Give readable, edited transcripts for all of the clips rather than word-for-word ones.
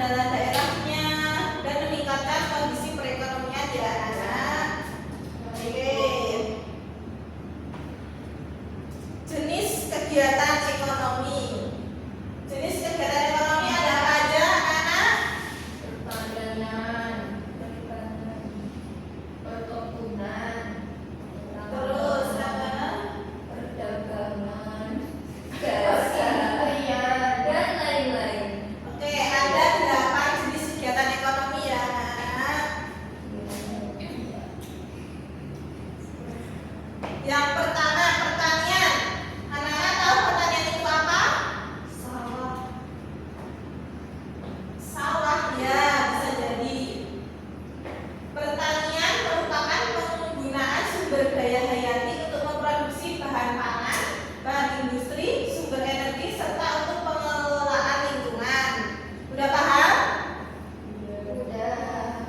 andalan daerahnya dan meningkatkan kondisi perekonomian ya anak. Oke. Jenis kegiatan ekonomi. Jenis kegiatan ekonomi ada apa aja anak? Pertanian, perkebunan, Terus apa? perdagangan, jasa, dan lain-lain. Oke, ada 8 jenis kegiatan ekonomi ya anak. Yang pertama pertanian. Anak-anak tahu pertanian itu apa? Sawah, Sawah ya, bisa jadi. Pertanian merupakan penggunaan sumber daya hayati untuk memproduksi bahan pangan, bahan industri, sumber energi, serta untuk pengelolaan lingkungan. Udah paham? udah.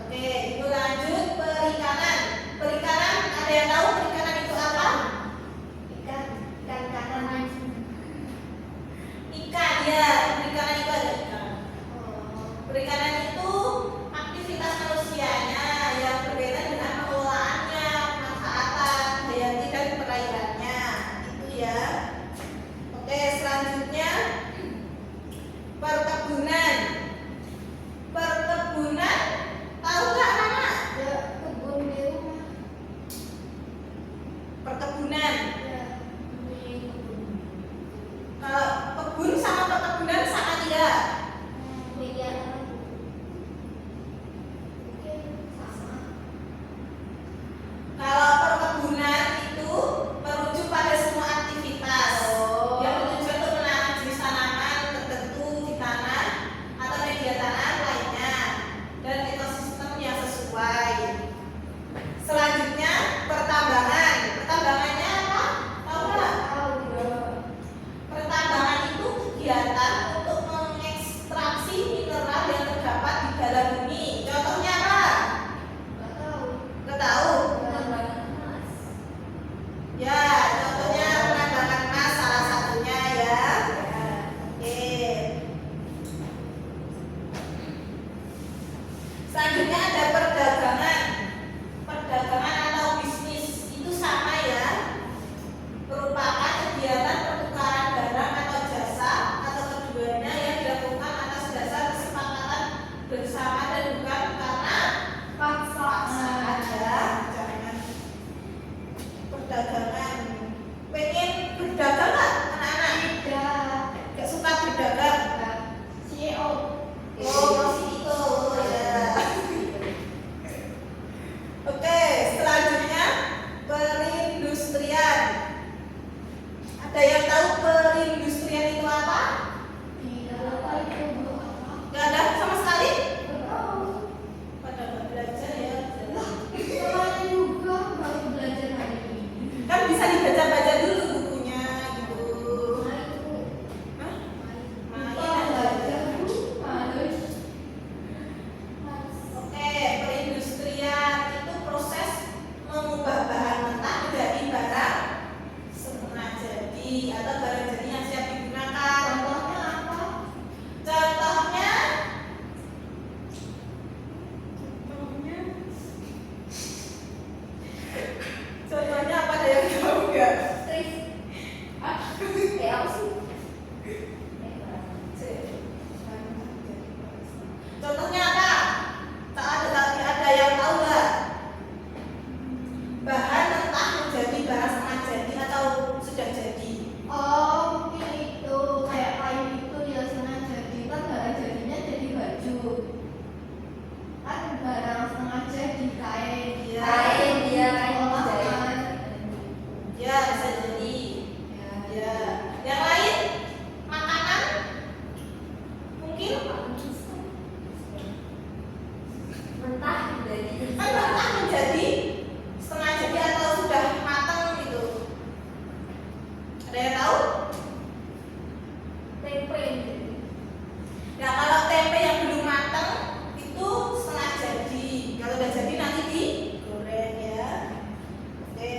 Oke, itu lanjut perikanan. Perikanan, ada yang tahu perikanan itu apa? Ikan kanan. Ikan ya, perikanan itu ada ikan. Oh, Perikanan itu aktivitas manusianya yang berkaitan dengan pengelolaannya, pemanfaatan hayati dan perairannya. Itu ya. Oke, selanjutnya perkebunan. Perkebunan, tahu nggak anak? ada kebun di rumah. Perkebunan. Ya, ini kebun. Kalau kebun sama perkebunan sama tidak? Media. Oke, sama. Kalau perkebunan itu merujuk pada semua aktivitas yang bertujuan untuk menanam jenis tanaman tertentu di tanah atau media tanam lainnya dan ekosistem yang sesuai. Selanjutnya pertambangan. Pertambangannya apa? Tahu nggak? Tahu ya. Pertambangan itu kegiatan untuk mengekstraksi mineral yang terdapat di dalam bumi. Contohnya apa? Nggak tahu. Nggak tahu? Penambangan emas. Ya, contohnya penambangan emas salah satunya ya. Oke. Selanjutnya ada perdagangan. Perdagangan atau bisnis itu sama ya. Merupakan kegiatan pertukaran barang atau jasa atau keduanya yang dilakukan atas dasar kesepakatan bersama dan bukan karena paksaan ya. Jangan perdagangan. Pengen berdagang nggak anak-anak? Tidak. Gak suka berdagang? CEO. Oh, masih itu ya. Oke, selanjutnya perindustrian. Ada yang tahu perindustrian itu apa? Tidak. Apa itu? Apa? Gak ada sama sekali? Nggak tahu. Pada nggak belajar ya. Soalnya juga baru belajar hari ini. Kan bisa dibaca-baca dulu bukunya gitu. Nah itu. Hah? Lupa Main aja. belajar. Harus. Oke, perindustrian itu proses mengubah bahan mentah menjadi barang setengah jadi atau barang jadi yang siap digunakan. Contohnya apa? Contohnya, contohnya apa, ada yang tahu nggak? Tris. Kayak apa sih? Contohnya apa? Ada yang tahu nggak? Bahan mentah menjadi barang setengah jadi atau sudah jadi. Oh, mungkin itu kayak kayu itu ya setengah jadi kan barang jadinya jadi baju. Kan barang setengah jadi kain. Iya. Kain dia kain olahan. Ya, bisa jadi. Ya. Ya. Yang lain? Makanan? Mungkin? Mentah jadi. Kan mentah menjadi setengah jadi atau sudah matang gitu. Ada yang tahu? Tempe. Nah, kalau tempe yang belum matang itu setengah jadi. Kalau udah jadi nanti digoreng ya. Oke.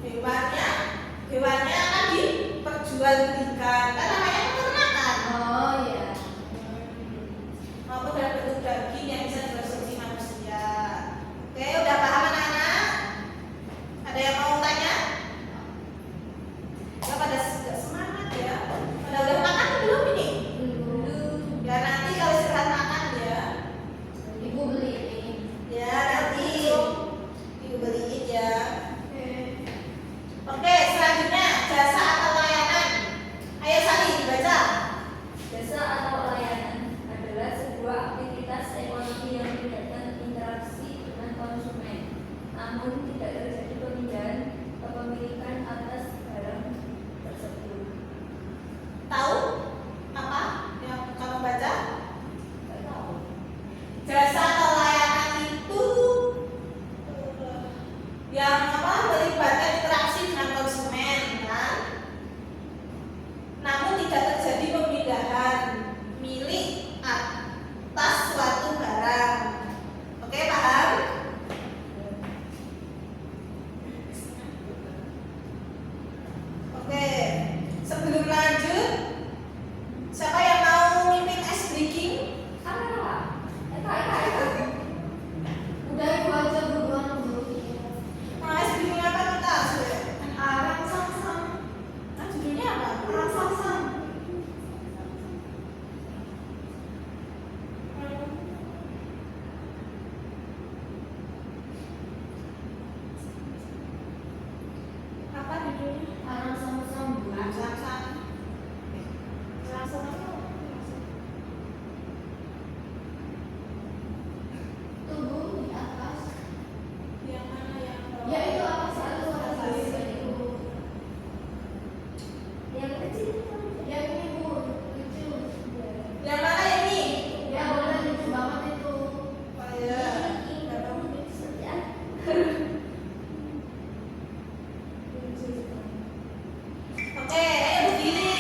hewannya akan diperjualbelikan kan namanya peternakan. Oh iya. Maupun dalam bentuk daging yang bisa dikonsumsi manusia. Oke, udah paham anak-anak? Ada yang mau tanya? Ya pada sudah semangat ya. Pada udah makan belum ini? Belum. Ya nanti kalau istirahat makan ya. Ibu beliin. Ya nanti ibu beliin ya. Oke. Oke, selanjutnya jasa atau layanan. Ayo Sali dibaca. Jasa atau layanan adalah sebuah aktivitas ekonomi yang melibatkan interaksi dengan konsumen, namun tidak terjadi pemindahan kepemilikan atas barang tersebut. Tahu apa yang kamu baca? Tidak tahu. Jasa atau layanan itu yang melibatkan interaksi dengan konsumen kan? Namun tidak terjadi pemindahan milik atas suatu barang. Oke, paham? Oke, sebelum lanjut, siapa yang mau mimpin ice breaking? Udah ibu aja buruan dulu. Mau ice breaking apa kita? Arang sang. Nah, judulnya apa? Arang sang. Apa judulnya? Arang sang bu. Sang-sang. Sang-sang apa? Tunggu di atas. Yang mana yang bawah? Ya itu atas itu. Yang kecil. Ya ini bu, lucu. Yang mana yang ini? Ya boleh lucu banget itu. Oh ya. Oke, ayo berdiri.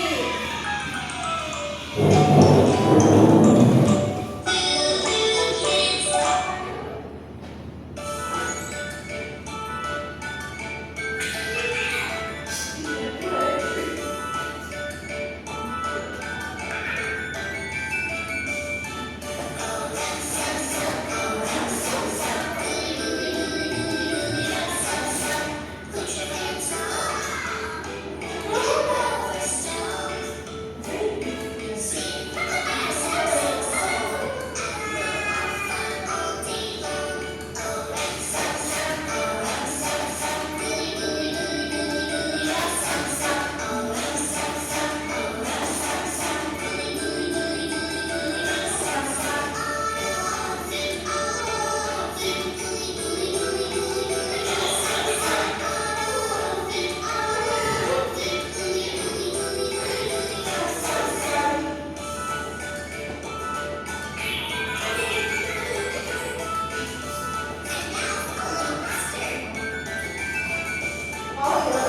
Oh iya.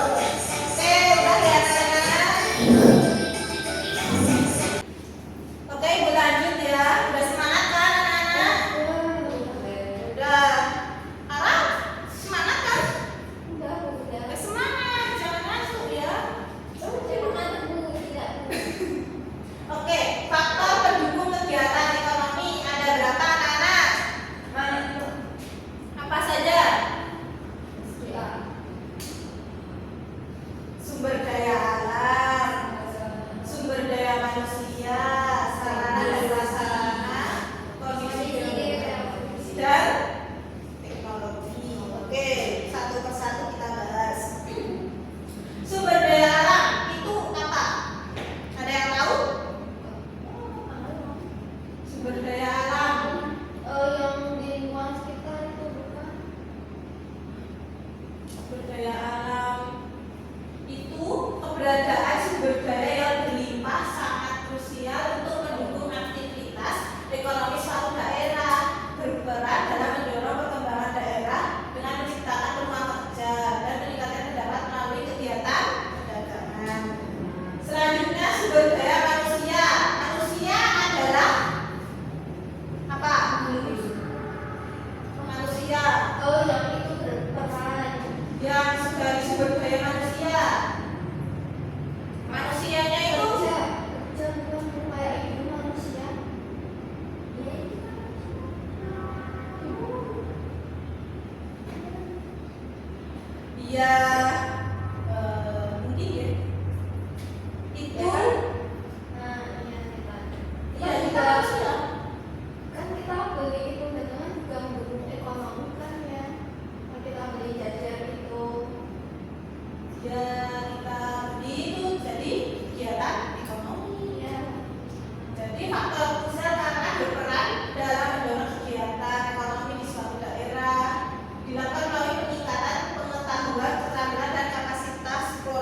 Oke, udah ya anak-anak. Oke, ibu lanjut ya. Udah semangat kan anak-anak? Udah. Arah, semangat kan? Eh, semangat, jangan masuk ya. Oke, faktor pendukung kegiatan ekonomi ada berapa anak-anak? Apa saja? Sumber daya alam, sumber daya manusia, sarana dan prasarana, kondisi geografis dan teknologi. Oke, satu persatu kita bahas. Sumber daya alam itu apa? Ada yang tahu? Sumber daya alam. Yang di lingkungan sekitar itu bukan? Sumber daya alam itu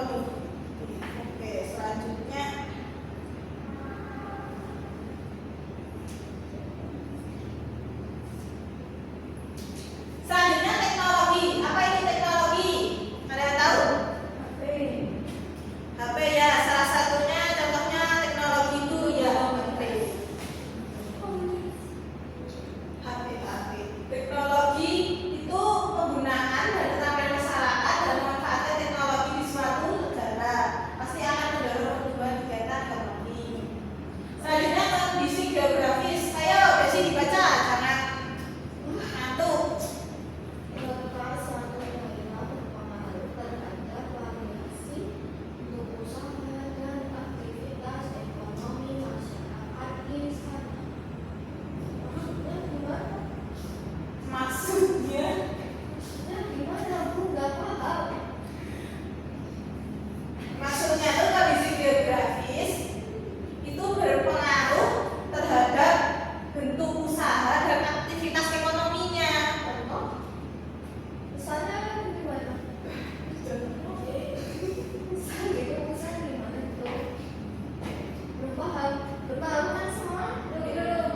Waduh. Oke, selanjutnya teknologi. Apa ini teknologi? Ada yang tahu? HP. HP ya, salah satunya contohnya teknologi itu ya HP. HP. Teknologi itu penggunaan dan keterampilan masyarakat dan memanfaatkan teknologi di suatu negara pasti akan mendorong pertumbuhan kegiatan ekonomi. Selanjutnya kondisi geografis. Ayo, Desi dibaca, jangan ngantuk. Lepas suatu daerah berpengaruh terhadap variasi untuk usaha dan aktivitas ekonomi masyarakat di sana. Maksudnya gimana? Maksudnya Maksudnya gimana, Bu? Nggak paham. Maksudnya itu kondisi geografis itu berpengaruh terhadap bentuk usaha dan aktivitas ekonominya. Contoh, Misalnya gimana? Misalnya itu misalnya gimana tuh? Belum paham. Berpaham kan semua? Belum,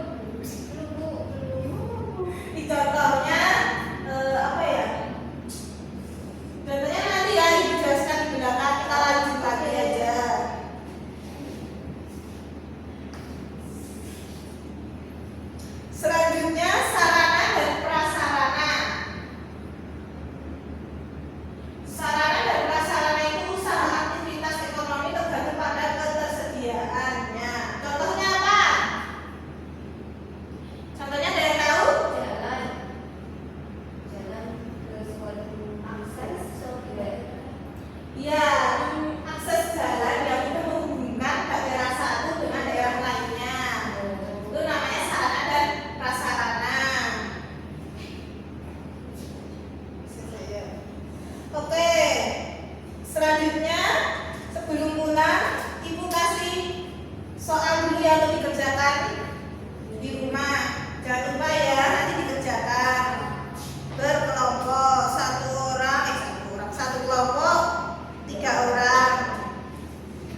Bu. Belum. di contohnya apa ya? Contohnya nanti ya dijelaskan di belakang, kita lanjut lagi aja. Selanjutnya sarana dan prasarana. Sarana dan prasarana itu usaha aktivitas ekonomi tergantung pada ketersediaannya. Contohnya apa? Contohnya ada yang tahu? Jalan ke suatu akses daerah. Ya, akses jalan yang mudah menghubungkan daerah satu dengan daerah lainnya. Itu namanya sarana dan prasarana. Oke, selanjutnya sebelum pulang, Ibu kasih soal dulu yang untuk dikerjakan di rumah. Jangan lupa ya, nanti dikerjakan berkelompok, satu kelompok 3 orang.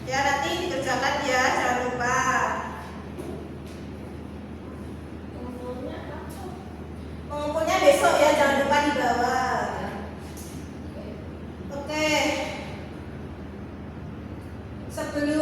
Ya nanti dikerjakan ya, jangan lupa. Umumnya apa? Mengumpulnya besok ya, jangan lupa dibawa. Oke. Sebelum